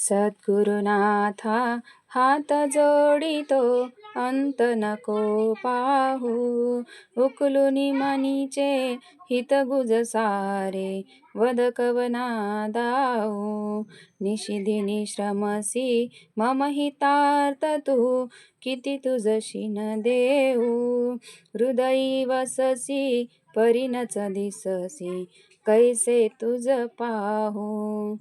सद्गुरुनाथा हात जोडितो अंत नको पाहू, उकलुनी मनीचे हित गुज सारे वद कवना दाऊ. निशिदिनी श्रमसी मम हितार्थ तू, किती तुझशी न देऊ. हृदयी वससी परिणच दिससी, कैसे तुझ पाहू.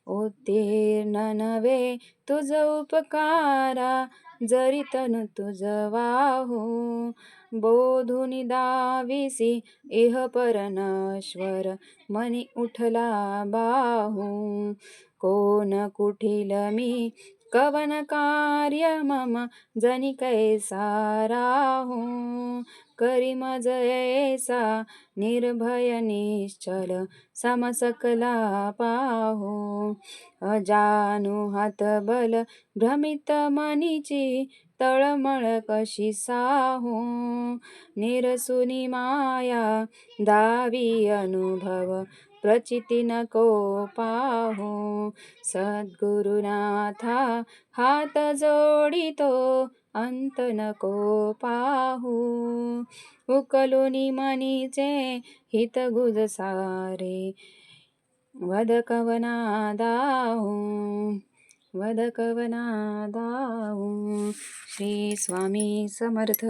उत्तीर्ण नवे तुझ उपकारा, जरी तनु तुझ वाहू. बोधुनी दाविसी इह पर नश्वर, मनी उठला बाहू. कोण कुठील मी कवन कार्य मम, जनी कैसा राहू. करी मज ऐसा निर्भय निश्चल, सम सकला पाहू. अजानु हात बल भ्रमित मनीची, तळमळ कशी साहू. निरसुनी माया दावी अनुभव, प्रचिती नको पाहू. सद्गुरुनाथा हात जोडितो अंत नको पाहू, उकलुनी मनीचे हित गुज सारे वद कवना दाऊ. वद कवना दाऊ. श्री स्वामी समर्थ.